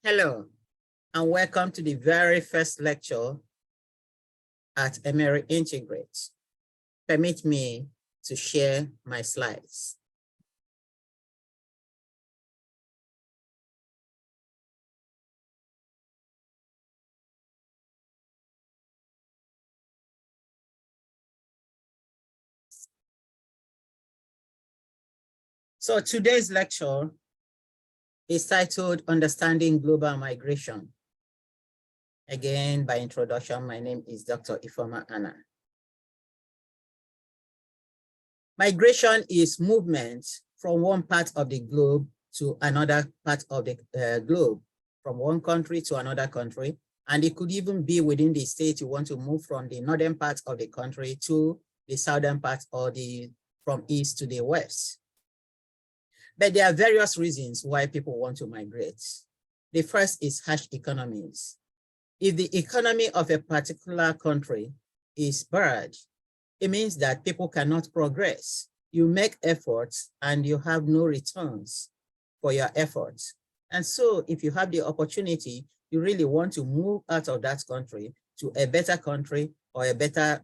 Hello, and welcome to the very first lecture at Emery Integrate. Permit me to share my slides. So today's lecture is titled Understanding Global Migration. Again, by introduction, my name is Dr. Ifeoma Anna. Migration is movement from one part of the globe to another part of the globe, from one country to another country. And it could even be within the state. You want to move from the northern part of the country to the southern part, or from east to the west. But there are various reasons why people want to migrate. The first is harsh economies. If the economy of a particular country is bad, it means that people cannot progress. You make efforts and you have no returns for your efforts. And so if you have the opportunity, you really want to move out of that country to a better country or a better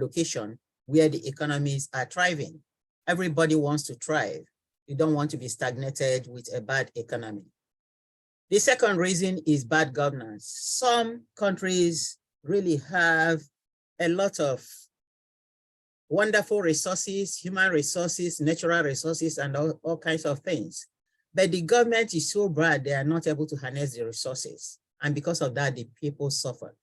location where the economies are thriving. Everybody wants to thrive. You don't want to be stagnated with a bad economy. The second reason is bad governance. Some countries really have a lot of wonderful resources, human resources, natural resources, and all kinds of things. But the government is so bad, they are not able to harness the resources. And because of that, the people suffer.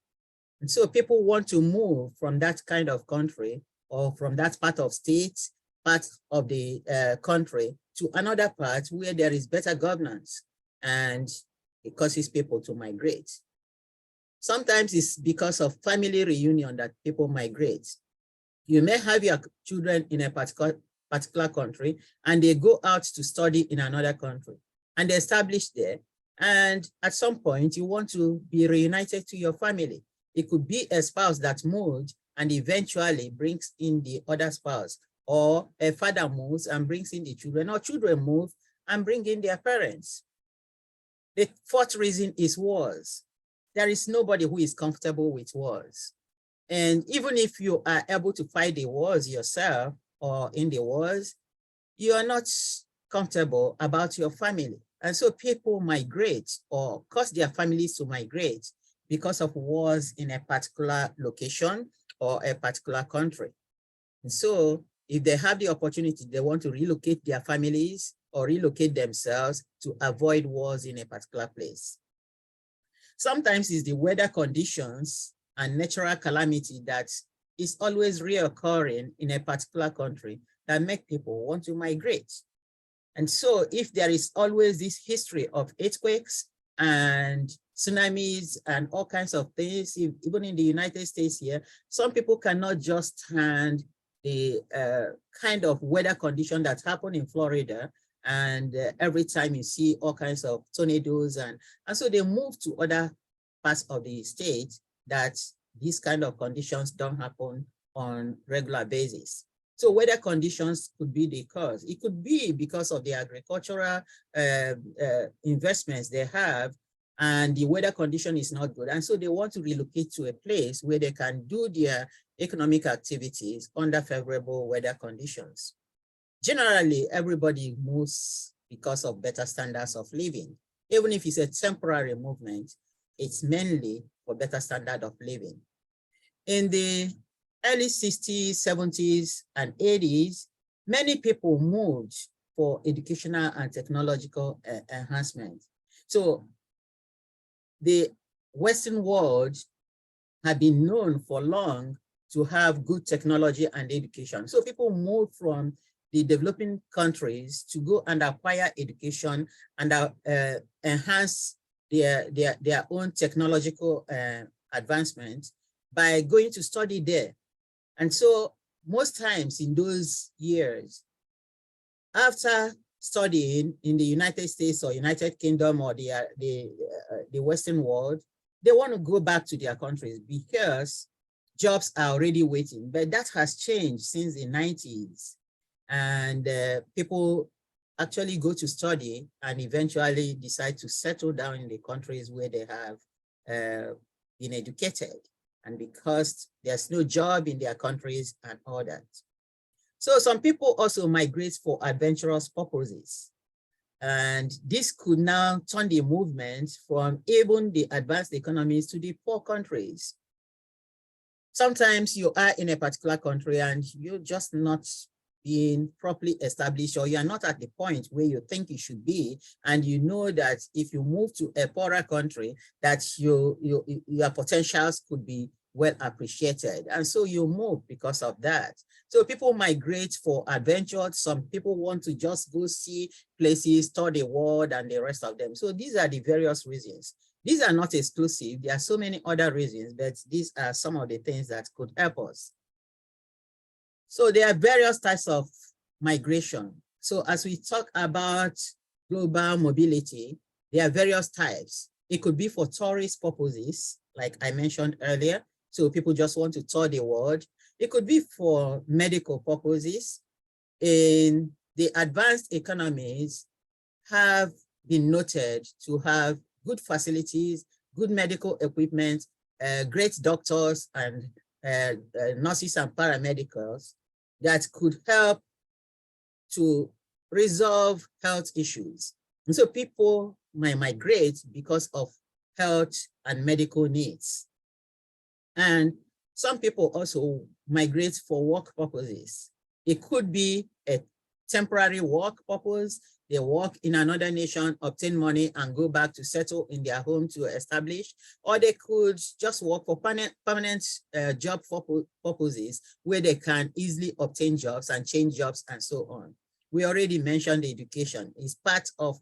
And so people want to move from that kind of country or from that part of state, part of the country to another part where there is better governance, and it causes people to migrate. Sometimes it's because of family reunion that people migrate. You may have your children in a particular country and they go out to study in another country and they establish there. And at some point you want to be reunited to your family. It could be a spouse that moved and eventually brings in the other spouse, or a father moves and brings in the children, or children move and bring in their parents. The fourth reason is wars. There is nobody who is comfortable with wars. And even if you are able to fight the wars yourself or in the wars, you are not comfortable about your family. And so people migrate or cause their families to migrate because of wars in a particular location or a particular country. And so if they have the opportunity, they want to relocate their families or relocate themselves to avoid wars in a particular place. Sometimes it's the weather conditions and natural calamity that is always reoccurring in a particular country that make people want to migrate. And so if there is always this history of earthquakes and tsunamis and all kinds of things, even in the United States here, some people cannot just stand the kind of weather condition that happened in Florida. And every time you see all kinds of tornadoes, and so they move to other parts of the state that these kind of conditions don't happen on regular basis. So weather conditions could be the cause. It could be because of the agricultural investments they have, and the weather condition is not good. And so they want to relocate to a place where they can do their economic activities under favorable weather conditions. Generally, everybody moves because of better standards of living. Even if it's a temporary movement, it's mainly for better standard of living. In the early 60s, 70s, and 80s, many people moved for educational and technological enhancement. So the Western world had been known for long to have good technology and education. So people moved from the developing countries to go and acquire education and enhance their own technological advancement by going to study there. And so most times in those years, after studying in the United States or United Kingdom or the Western world, they want to go back to their countries because jobs are already waiting. But that has changed since the 90s. And people actually go to study and eventually decide to settle down in the countries where they have been educated, and because there's no job in their countries and all that. So some people also migrate for adventurous purposes. And this could now turn the movement from even the advanced economies to the poor countries. Sometimes you are in a particular country and you're just not being properly established, or you're not at the point where you think you should be, and you know that if you move to a poorer country, that your potentials could be well appreciated. And so you move because of that. So people migrate for adventure. Some people want to just go see places, tour the world and the rest of them. So these are the various reasons. These are not exclusive. There are so many other reasons, but these are some of the things that could help us. So there are various types of migration. So as we talk about global mobility, there are various types. It could be for tourist purposes, like I mentioned earlier. So people just want to tour the world. It could be for medical purposes. In the advanced economies have been noted to have good facilities, good medical equipment, great doctors and nurses and paramedics that could help to resolve health issues. And so people might migrate because of health and medical needs. And some people also migrate for work purposes. It could be a temporary work purpose. They work in another nation, obtain money, and go back to settle in their home to establish, or they could just work for permanent job purposes where they can easily obtain jobs and change jobs and so on. We already mentioned education is part of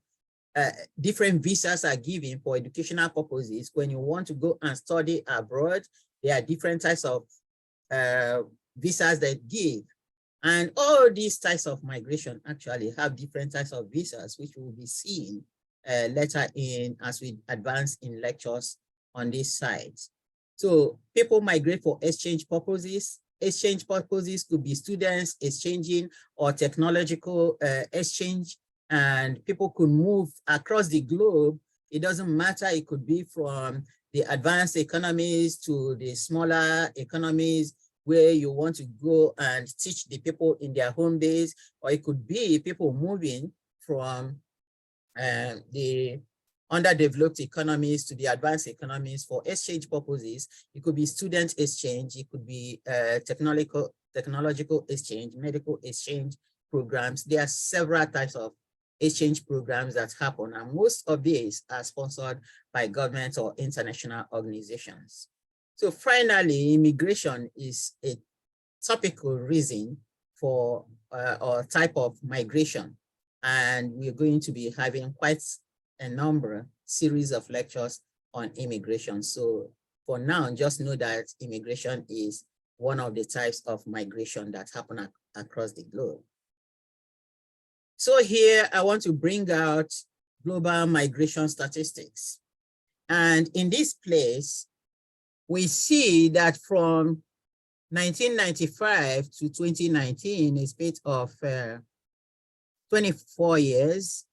different visas are given for educational purposes. When you want to go and study abroad, there are different types of visas that give. And all these types of migration actually have different types of visas, which will be seen later in as we advance in lectures on this side. So people migrate for exchange purposes. Exchange purposes could be students exchanging or technological exchange, and people could move across the globe. It doesn't matter, it could be from the advanced economies to the smaller economies, where you want to go and teach the people in their home base, or it could be people moving from the underdeveloped economies to the advanced economies for exchange purposes. It could be student exchange, it could be technological exchange, medical exchange programs. There are several types of exchange programs that happen, and most of these are sponsored by governments or international organizations. So finally, immigration is a topical reason for or type of migration. And we're going to be having quite a series of lectures on immigration. So for now, just know that immigration is one of the types of migration that happen across the globe. So here I want to bring out global migration statistics. And in this place, we see that from 1995 to 2019, a space of 24 years,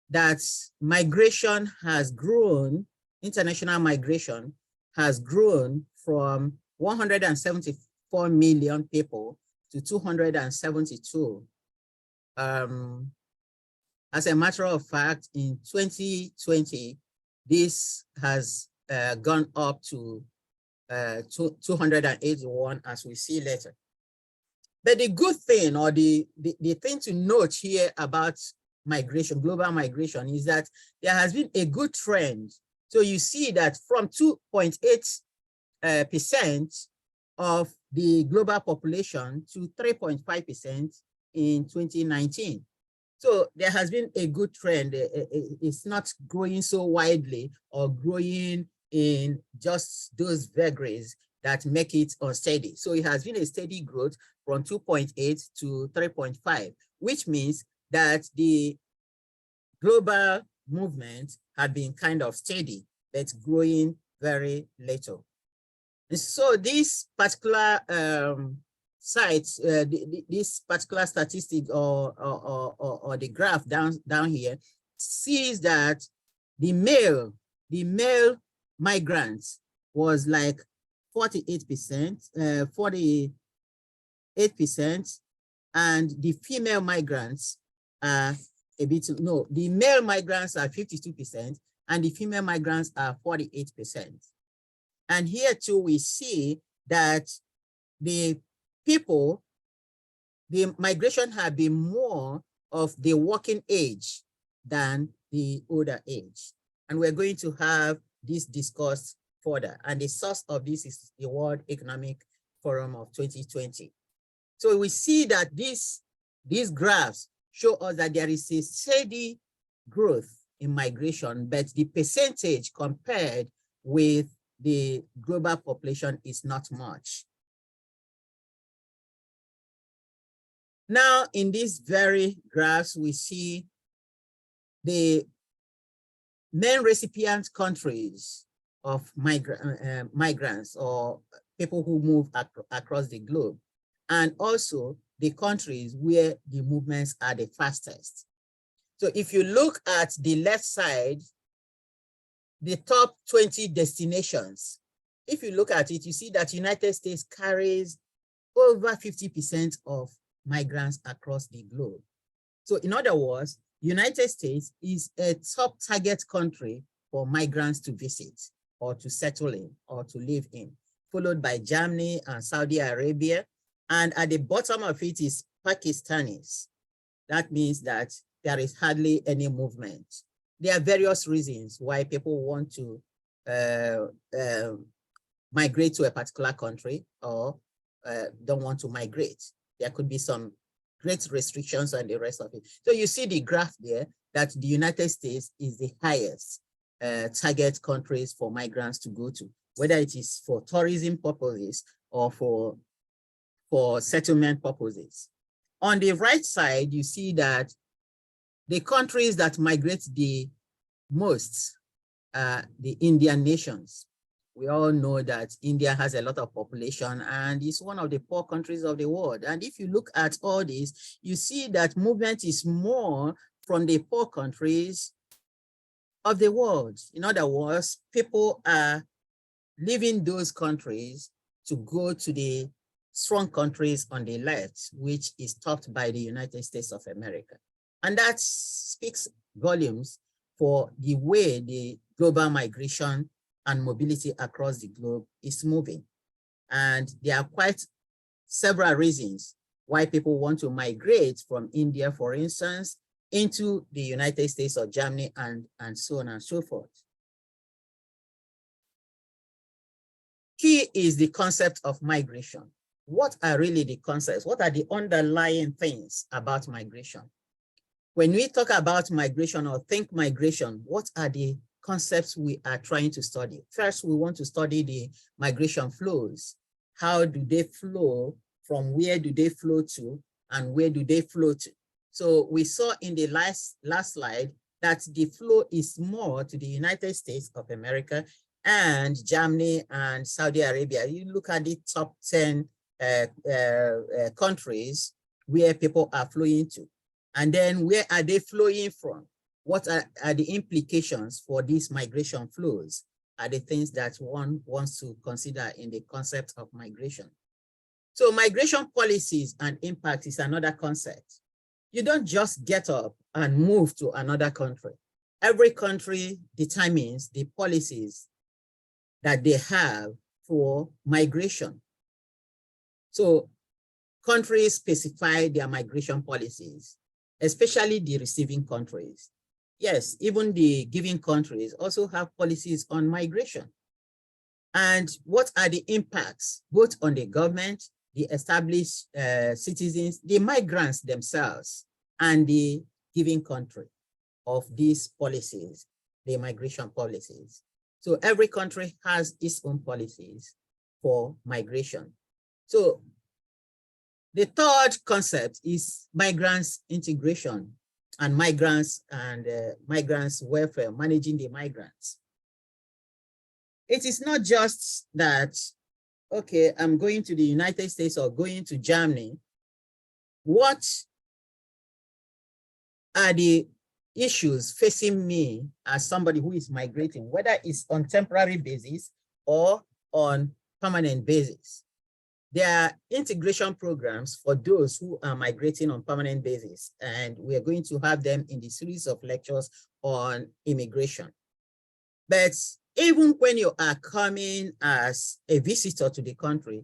that migration has grown, international migration has grown from 174 million people to 272. As a matter of fact, in 2020, this has gone up to 281, as we see later. But the good thing, or the thing to note here about migration, global migration, is that there has been a good trend. So you see that from 2.8% of the global population to 3.5% in 2019. So there has been a good trend. It's not growing so widely or growing in just those vagaries that make it unsteady. So it has been a steady growth from 2.8 to 3.5, which means that the global movement had been kind of steady, but growing very little. And so this particular side, this particular statistic or the graph down here sees that the male migrants was like 48%, 48%, and the female migrants are a bit, no, the male migrants are 52%, and the female migrants are 48%. And here too, we see that the migration have been more of the working age than the older age. And we're going to have this discussed further. And the source of this is the World Economic Forum of 2020. So we see that these graphs show us that there is a steady growth in migration, but the percentage compared with the global population is not much. Now, in these very graphs, we see the main recipient countries of migrants or people who move across the globe, and also the countries where the movements are the fastest. So if you look at the left side, the top 20 destinations, if you look at it, you see that United States carries over 50% of migrants across the globe. So in other words, United States is a top target country for migrants to visit or to settle in or to live in, followed by Germany and Saudi Arabia. And at the bottom of it is Pakistanis. That means that there is hardly any movement. There are various reasons why people want to migrate to a particular country or don't want to migrate. There could be some great restrictions on the rest of it. So you see the graph there that the United States is the highest target countries for migrants to go to, whether it is for tourism purposes or for settlement purposes. On the right side, you see that the countries that migrate the most are the Indian nations. We all know that India has a lot of population and is one of the poor countries of the world. And if you look at all this, you see that movement is more from the poor countries of the world. In other words, people are leaving those countries to go to the strong countries on the left, which is topped by the United States of America. And that speaks volumes for the way the global migration and mobility across the globe is moving. And there are quite several reasons why people want to migrate from India, for instance, into the United States or Germany and so on and so forth. Key is the concept of migration. What are really the concepts? What are the underlying things about migration? When we talk about migration or think migration, what are the concepts we are trying to study? First, we want to study the migration flows. How do they flow? From where do they flow to? And where do they flow to? So we saw in the last slide that the flow is more to the United States of America and Germany and Saudi Arabia. You look at the top 10 countries where people are flowing to. And then where are they flowing from? What are the implications for these migration flows? Are the things that one wants to consider in the concept of migration. So migration policies and impact is another concept. You don't just get up and move to another country. Every country determines the policies that they have for migration. So countries specify their migration policies, especially the receiving countries. Yes, even the giving countries also have policies on migration. And what are the impacts, both on the government, the established citizens, the migrants themselves, and the giving country of these policies, the migration policies. So every country has its own policies for migration. So the third concept is migrants integration and migrants welfare, managing the migrants. It is not just that okay, I'm going to the United States or going to Germany, what are the issues facing me as somebody who is migrating, whether it's on temporary basis or on permanent basis? There are integration programs for those who are migrating on permanent basis, and we are going to have them in the series of lectures on immigration. But even when you are coming as a visitor to the country,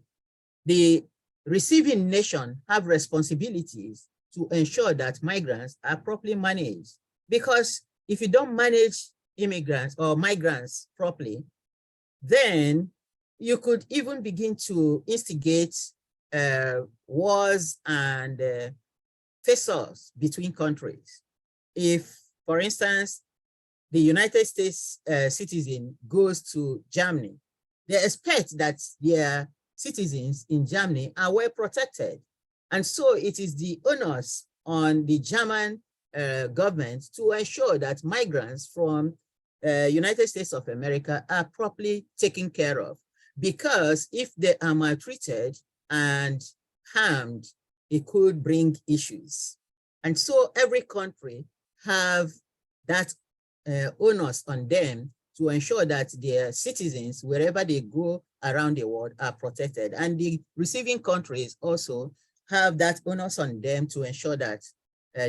the receiving nation have responsibilities to ensure that migrants are properly managed. Because if you don't manage immigrants or migrants properly, then you could even begin to instigate wars and face-offs between countries. If, for instance, the United States citizen goes to Germany, they expect that their citizens in Germany are well protected. And so it is the onus on the German government to ensure that migrants from United States of America are properly taken care of. Because if they are maltreated and harmed, it could bring issues. And so every country have that onus on them to ensure that their citizens, wherever they go around the world, are protected. And the receiving countries also have that onus on them to ensure that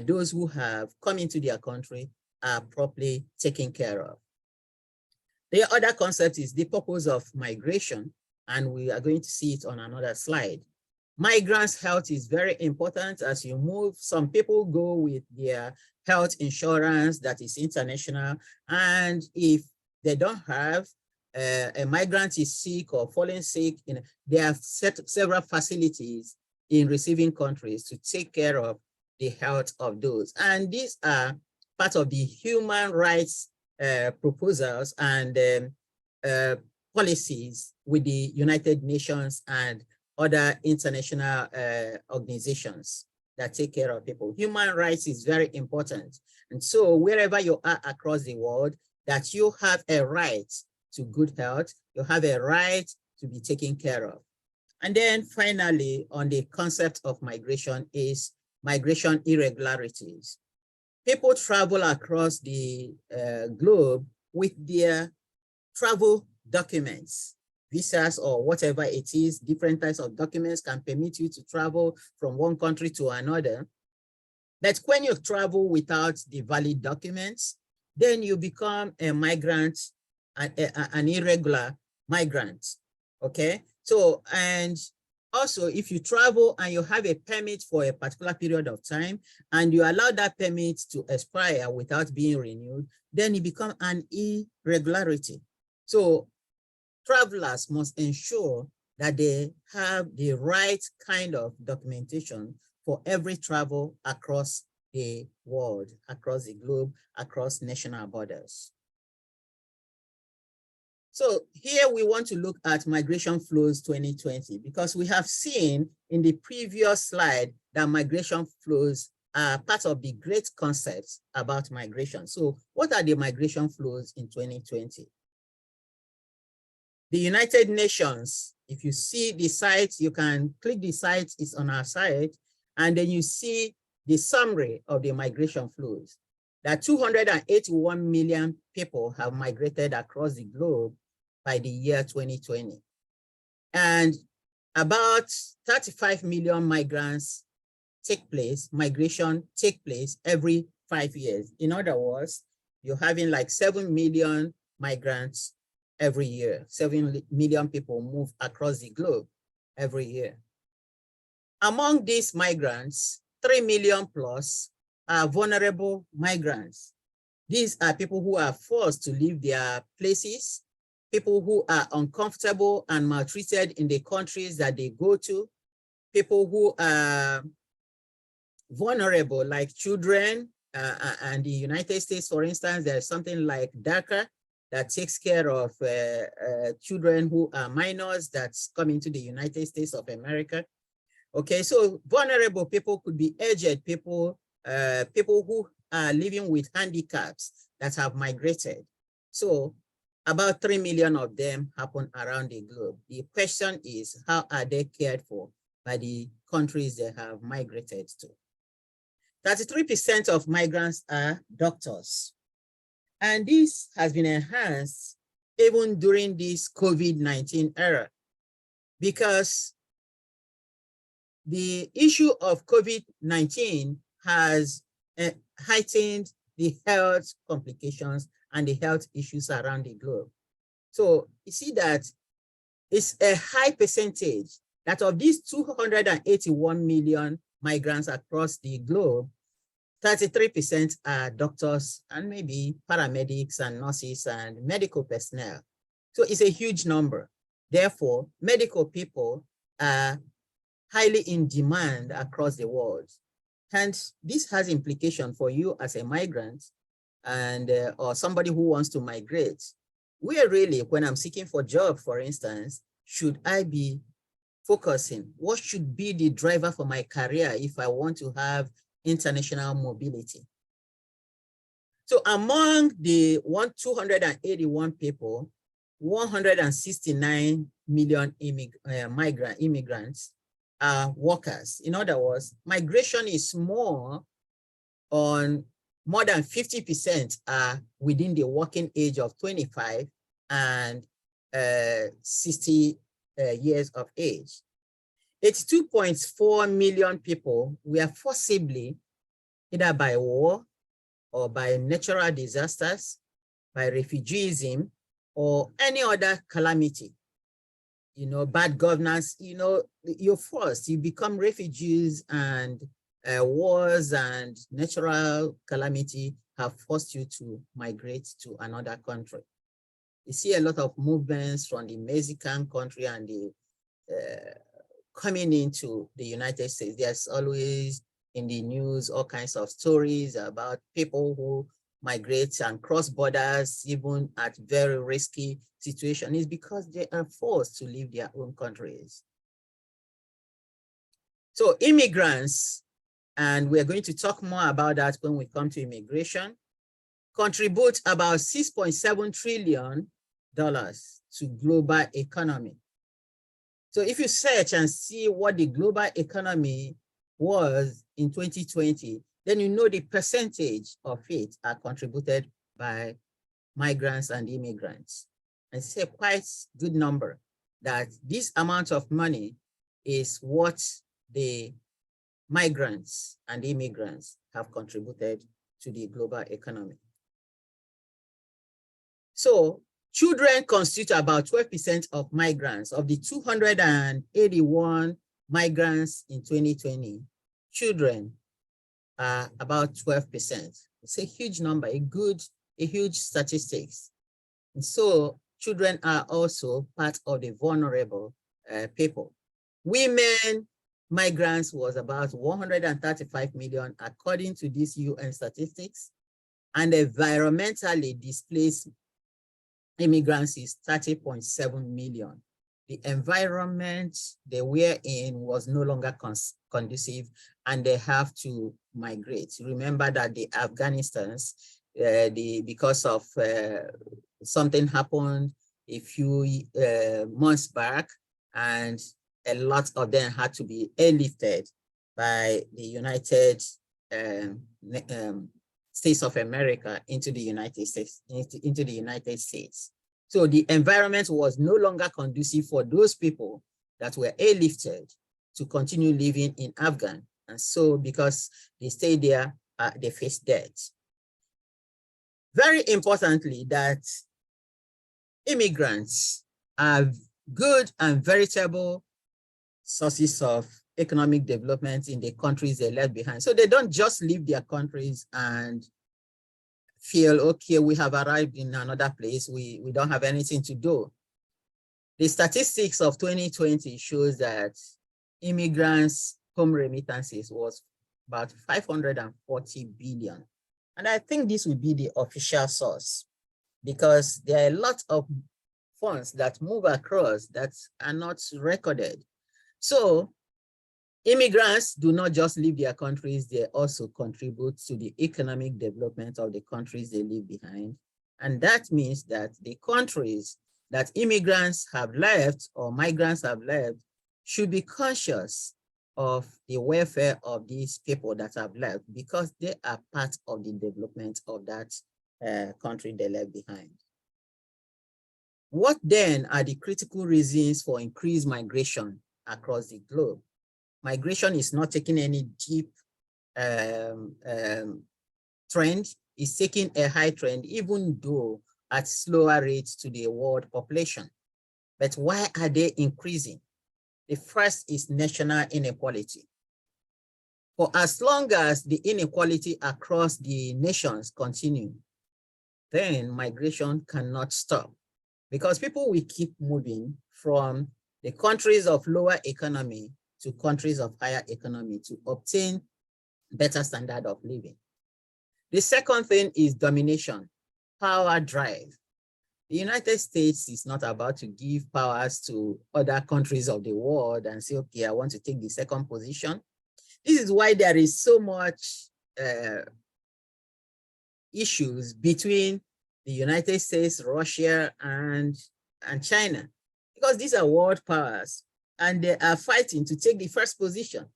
those who have come into their country are properly taken care of. The other concept is the purpose of migration, and we are going to see it on another slide. Migrants' health is very important as you move. Some people go with their health insurance that is international, and if they don't have, a migrant is sick or falling sick, there are several facilities in receiving countries to take care of the health of those. And these are part of the human rights proposals and policies with the United Nations and other international organizations that take care of people. Human rights is very important. And so wherever you are across the world, that you have a right to good health, you have a right to be taken care of. And then finally, on the concept of migration is migration irregularities. People travel across the globe with their travel documents, visas or whatever it is. Different types of documents can permit you to travel from one country to another. But when you travel without the valid documents, then you become a migrant, an irregular migrant, okay? So, and also if you travel and you have a permit for a particular period of time and you allow that permit to expire without being renewed, then it becomes an irregularity. So travelers must ensure that they have the right kind of documentation for every travel across the world, across the globe, across national borders. So here we want to look at Migration Flows 2020, because we have seen in the previous slide that migration flows are part of the great concepts about migration. So what are the migration flows in 2020? The United Nations, if you see the site, you can click the site, it's on our site, and then you see the summary of the migration flows. That 281 million people have migrated across the globe by the year 2020. And about 35 million migrants migration take place every 5 years. In other words, you're having like 7 million migrants every year. 7 million people move across the globe every year. Among these migrants, 3 million plus are vulnerable migrants. These are people who are forced to leave their places, people who are uncomfortable and maltreated in the countries that they go to, people who are vulnerable like children, and the United States, for instance, there's something like DACA that takes care of children who are minors that's coming to the United States of America. Okay, so vulnerable people could be aged people, people who are living with handicaps that have migrated. So About 3 million of them happen around the globe. The question is, how are they cared for by the countries they have migrated to? 33% of migrants are doctors. And this has been enhanced even during this COVID-19 era, because the issue of COVID-19 has heightened the health complications and the health issues around the globe. So you see that it's a high percentage that of these 281 million migrants across the globe, 33% are doctors and maybe paramedics and nurses and medical personnel. So it's a huge number. Therefore, medical people are highly in demand across the world. Hence, this has implication for you as a migrant and or somebody who wants to migrate. Where really, when I'm seeking for a job, for instance, should I be focusing? What should be the driver for my career if I want to have international mobility? So among the 281 people, 169 million immigrants are workers. In other words, migration is more than 50% are within the working age of 25 and 60 years of age. 82.4 million people were forcibly, either by war or by natural disasters, by refugeeism, or any other calamity, bad governance, you're forced, you become refugees, and wars and natural calamity have forced you to migrate to another country. You see a lot of movements from the Mexican country and the coming into the United States. There's always in the news all kinds of stories about people who migrate and cross borders, even at very risky situations. It's because they are forced to leave their own countries. So immigrants, and we're going to talk more about that when we come to immigration, contribute about $6.7 trillion to global economy. So if you search and see what the global economy was in 2020, then you know the percentage of it are contributed by migrants and immigrants. And it's a quite good number that this amount of money is what the migrants and immigrants have contributed to the global economy. So children constitute about 12% of migrants. Of the 281 migrants in 2020, children are about 12%. It's a huge number, a huge statistics. And so children are also part of the vulnerable people. Women migrants was about 135 million according to these UN statistics, and environmentally displaced immigrants is 30.7 million. The environment they were in was no longer conducive, and they have to migrate. Remember that the Afghanistans, because of something happened a few months back, and a lot of them had to be airlifted by the United States of America into the United States, So the environment was no longer conducive for those people that were airlifted to continue living in Afghan. And so because they stayed there, they faced death. Very importantly, that immigrants are good and veritable sources of economic development in the countries they left behind. So they don't just leave their countries and feel, okay, we have arrived in another place, we don't have anything to do. The statistics of 2020 shows that immigrants' home remittances was about 540 billion. And I think this will be the official source, because there are a lot of funds that move across that are not recorded. So immigrants do not just leave their countries, they also contribute to the economic development of the countries they leave behind. And that means that the countries that immigrants have left or migrants have left should be conscious of the welfare of these people that have left, because they are part of the development of that country they left behind. What then are the critical reasons for increased migration across the globe? Migration is not taking any deep trend. It's taking a high trend, even though at slower rates to the world population. But why are they increasing? The first is national inequality. For as long as the inequality across the nations continue, then migration cannot stop, because people will keep moving from the countries of lower economy to countries of higher economy to obtain better standard of living. The second thing is domination, power drive. The United States is not about to give powers to other countries of the world and say, okay, I want to take the second position. This is why there is so much issues between the United States, Russia, and China, because these are world powers and they are fighting to take the first position.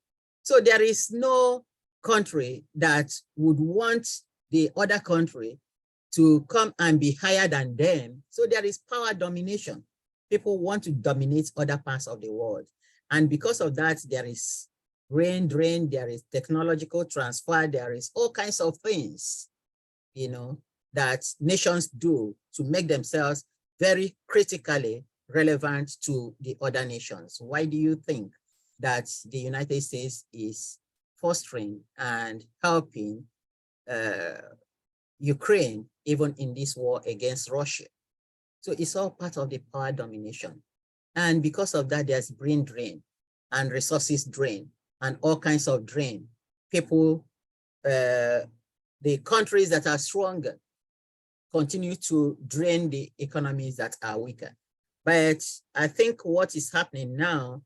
So there is no country that would want the other country to come and be higher than them. So there is power domination. People want to dominate other parts of the world. And because of that, there is brain drain, there is technological transfer, there is all kinds of things, you know, that nations do to make themselves very critically relevant to the other nations. Why do you think that the United States is fostering and helping Ukraine even in this war against Russia? So it's all part of the power domination. And because of that, there's brain drain and resources drain and all kinds of drain. People, the countries that are stronger continue to drain the economies that are weaker. But I think what is happening now,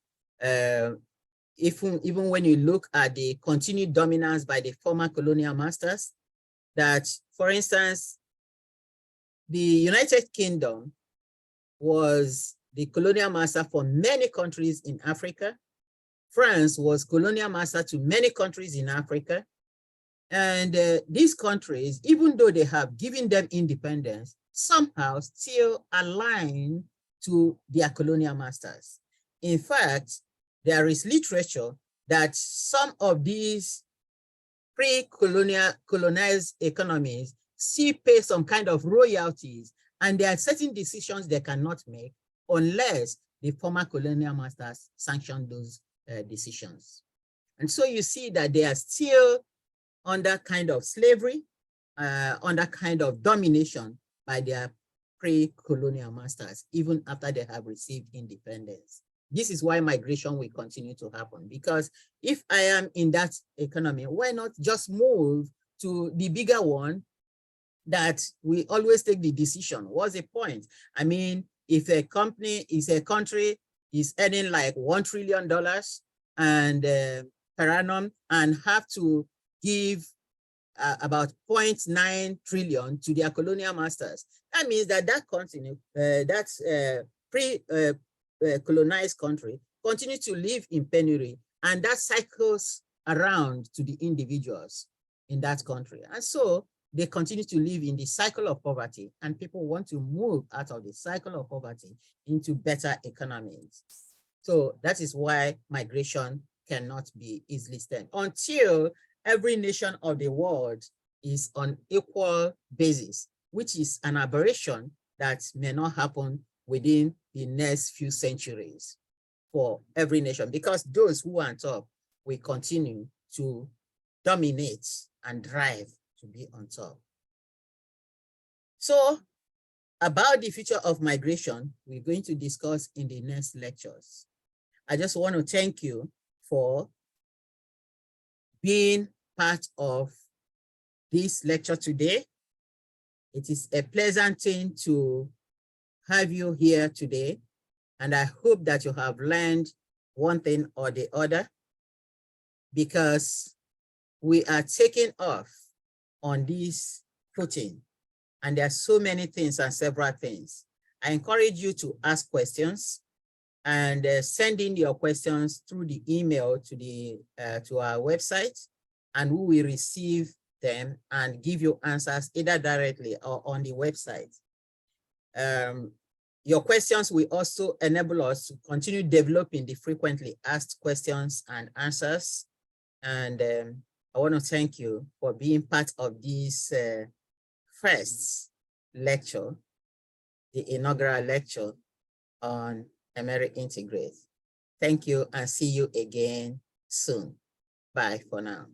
even when you look at the continued dominance by the former colonial masters, that, for instance, the United Kingdom was the colonial master for many countries in Africa. France was colonial master to many countries in Africa. And these countries, even though they have given them independence, somehow still align to their colonial masters. In fact, there is literature that some of these colonized economies still pay some kind of royalties, and there are certain decisions they cannot make unless the former colonial masters sanction those decisions. And so you see that they are still under kind of slavery, under kind of domination by their pre-colonial masters, even after they have received independence. This is why migration will continue to happen, because if I am in that economy, why not just move to the bigger one that we always take the decision? What's the point? I mean, if a country is earning like $1 trillion and per annum and have to give about 0.9 trillion to their colonial masters, that means that continent, that's colonized country, continue to live in penury, and that cycles around to the individuals in that country. And so they continue to live in the cycle of poverty, and people want to move out of the cycle of poverty into better economies. So that is why migration cannot be easily stemmed until every nation of the world is on equal basis, which is an aberration that may not happen within the next few centuries for every nation, because those who are on top will continue to dominate and drive to be on top. So about the future of migration, we're going to discuss in the next lectures. I just want to thank you for being part of this lecture today. It is a pleasant thing to have you here today, and I hope that you have learned one thing or the other, because we are taking off on this footing And there are so many things and several things. I encourage you to ask questions and send in your questions through the email to our website, and we will receive them and give you answers either directly or on the website. Your questions will also enable us to continue developing the frequently asked questions and answers. And I want to thank you for being part of this first lecture, the inaugural lecture on EmeryIntegrate. Thank you and see you again soon. Bye for now.